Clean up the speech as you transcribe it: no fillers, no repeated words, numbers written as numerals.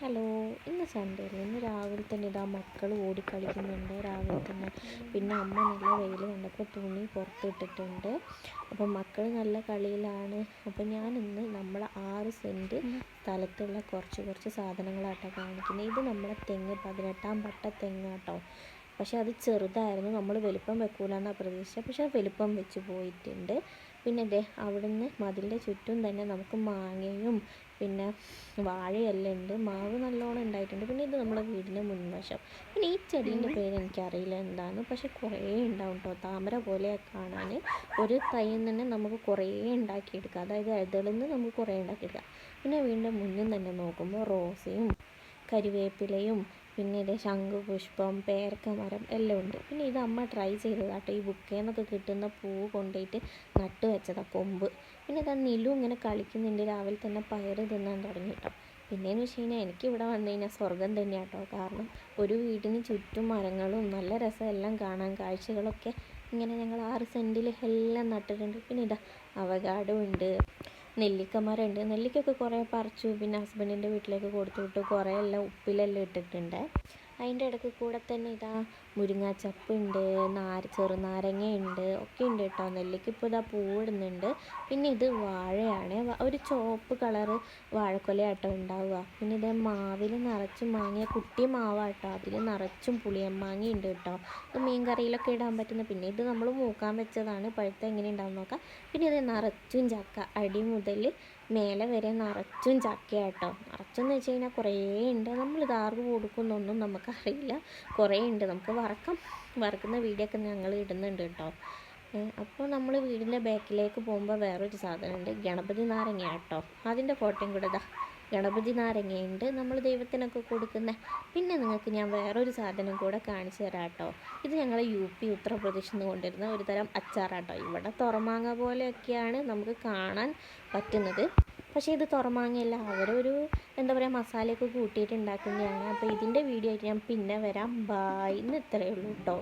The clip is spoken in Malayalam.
ഹലോ, ഇന്ന് സൺഡേ അല്ലേ? ഇന്ന് രാവിലെ തന്നെ ഇതാ മക്കൾ ഓടിക്കളിക്കുന്നുണ്ട് രാവിലെ തന്നെ. പിന്നെ അമ്മ നല്ല വെയിൽ കണ്ടപ്പോൾ തുണി പുറത്തിട്ടിട്ടുണ്ട്. അപ്പം മക്കൾ നല്ല കളിയിലാണ്. അപ്പം ഞാനിന്ന് നമ്മളെ 6 സെൻറ്റ് സ്ഥലത്തുള്ള കുറച്ച് സാധനങ്ങളാട്ടോ കാണിക്കുന്നത്. ഇത് നമ്മളെ തെങ്ങ് 18-ാം പട്ട തെങ്ങാട്ടോ. പക്ഷെ അത് ചെറുതായിരുന്നു, നമ്മൾ വലുപ്പം വെക്കൂലെന്നാണ് പ്രതീക്ഷിച്ചത്. പക്ഷെ അത് വലുപ്പം വെച്ച് പോയിട്ടുണ്ട്. പിന്നെ അവിടുന്ന് മതിലിൻ്റെ ചുറ്റും തന്നെ നമുക്ക് മാങ്ങയും പിന്നെ വാഴയെല്ലാം ഉണ്ട്. മാവ് നല്ലോണം ഉണ്ടായിട്ടുണ്ട്. പിന്നെ ഇത് നമ്മുടെ വീടിൻ്റെ മുൻവശം. പിന്നെ ഈ ചെടീൻ്റെ പേര് എനിക്കറിയില്ല എന്താണ്, പക്ഷെ കുറേ ഉണ്ടാവും കേട്ടോ. താമര പോലെ കാണാൻ. ഒരു തൈയിൽ തന്നെ നമുക്ക് കുറേ ഉണ്ടാക്കിയെടുക്കാം, അതായത് ഇതളിൽ നിന്ന് നമുക്ക് കുറേ ഉണ്ടാക്കിയെടുക്കാം. പിന്നെ വീടിൻ്റെ മുന്നിൽ തന്നെ നോക്കുമ്പോൾ റോസയും കരിവേപ്പിലയും പിന്നെ ശംഖുപുഷ്പം, പേരക്ക മരം എല്ലാം ഉണ്ട്. പിന്നെ ഇത് അമ്മ ട്രൈ ചെയ്തതാട്ടോ. ഈ ബുക്കേന്നൊക്കെ കിട്ടുന്ന പൂവ് കൊണ്ടുപോയിട്ട് നട്ട് വെച്ചതാണ്, കൊമ്പ്. പിന്നെ ഇതാ നിലു ഇങ്ങനെ കളിക്കുന്നുണ്ട്. രാവിലെ തന്നെ പയറ് തിന്നാൻ തുടങ്ങി കേട്ടോ. പിന്നെയെന്ന് വെച്ച് കഴിഞ്ഞാൽ എനിക്കിവിടെ വന്നു കഴിഞ്ഞാൽ സ്വർഗം തന്നെയാണ് കേട്ടോ. കാരണം ഒരു വീടിന് ചുറ്റും മരങ്ങളും നല്ല രസം എല്ലാം കാണാൻ, കാഴ്ചകളൊക്കെ ഇങ്ങനെ ഞങ്ങൾ 6 സെൻറ്റിൽ എല്ലാം നട്ടിട്ടുണ്ട്. പിന്നെ ഇതാ അവകാഡോ ഉണ്ട്, നെല്ലിക്കമരമുണ്ട്. നെല്ലിക്കൊക്കെ കുറേ പറിച്ചു. പിന്നെ ഹസ്ബൻഡിൻ്റെ വീട്ടിലേക്ക് കൊടുത്തു വിട്ടു. കുറേ എല്ലാം ഉപ്പിലെല്ലാം ഇട്ടിട്ടുണ്ട്. അതിൻ്റെ ഇടയ്ക്ക് കൂടെ തന്നെ ഇതാ മുരിങ്ങാച്ചപ്പുണ്ട്, ചെറുനാരങ്ങയുണ്ട്, ഒക്കെ ഉണ്ട് കേട്ടോ. നെല്ലിക്ക ഇപ്പോൾ ഇതാ പൂവിടുന്നുണ്ട്. പിന്നെ ഇത് വാഴയാണ്, ഒരു ചുവപ്പ് കളറ് വാഴക്കൊലയാട്ടോ ഉണ്ടാവുക. പിന്നെ ഇത് മാവിൽ നിറച്ചും മാങ്ങിയ കുട്ടി മാവാട്ടോ, അതിൽ നിറച്ചും പുളിയമ്മാങ്ങ ഉണ്ട് കേട്ടോ. അത് മീൻ കറിയിലൊക്കെ ഇടാൻ പറ്റുന്ന. പിന്നെ ഇത് നമ്മൾ മൂക്കാൻ വെച്ചതാണ്, പഴുത്ത എങ്ങനെ ഉണ്ടാവും നോക്കാം. പിന്നെ ഇത് നിറച്ചും ചക്ക, അടി മുതൽ മേലെ വരെ നിറച്ചും ചക്കയാട്ടോ. നിറച്ചെന്ന് വെച്ച് കഴിഞ്ഞാൽ കുറേ ഉണ്ട്. നമ്മളിത് ആർക്ക് കൊടുക്കുന്നൊന്നും നമുക്കറിയില്ല, കുറേ ഉണ്ട്. നമുക്ക് വറക്കുന്ന വീഡിയോ ഒക്കെ ഞങ്ങൾ ഇടുന്നുണ്ട് കേട്ടോ. അപ്പോൾ നമ്മൾ വീടിൻ്റെ ബാക്കിലേക്ക് പോകുമ്പോൾ വേറൊരു സാധനമുണ്ട്, ഗണപതി നാരങ്ങ കേട്ടോ. അതിൻ്റെ ഫോട്ടോയും കൂടെ ഇതാ. ഗണപതി നാരങ്ങയുണ്ട്, നമ്മൾ ദൈവത്തിനൊക്കെ കൊടുക്കുന്ന. പിന്നെ നിങ്ങൾക്ക് ഞാൻ വേറൊരു സാധനം കൂടെ കാണിച്ചു തരാം കേട്ടോ. ഇത് ഞങ്ങൾ UP ഉത്തർപ്രദേശിൽ നിന്ന് കൊണ്ടുവരുന്ന ഒരു തരം അച്ചാറാട്ടോ. ഇവിടെ തുറമാങ്ങ പോലെയൊക്കെയാണ് നമുക്ക് കാണാൻ പറ്റുന്നത്, പക്ഷേ ഇത് തുറമാങ്ങയല്ല. അവരൊരു എന്താ പറയുക, മസാലയൊക്കെ കൂട്ടിയിട്ട് ഉണ്ടാക്കുന്നതാണ്. അപ്പോൾ ഇതിൻ്റെ വീഡിയോ ആയിട്ട് ഞാൻ പിന്നെ വരാം. ബായ്. ഇന്ന് ഇത്രയേ ഉള്ളൂ കേട്ടോ.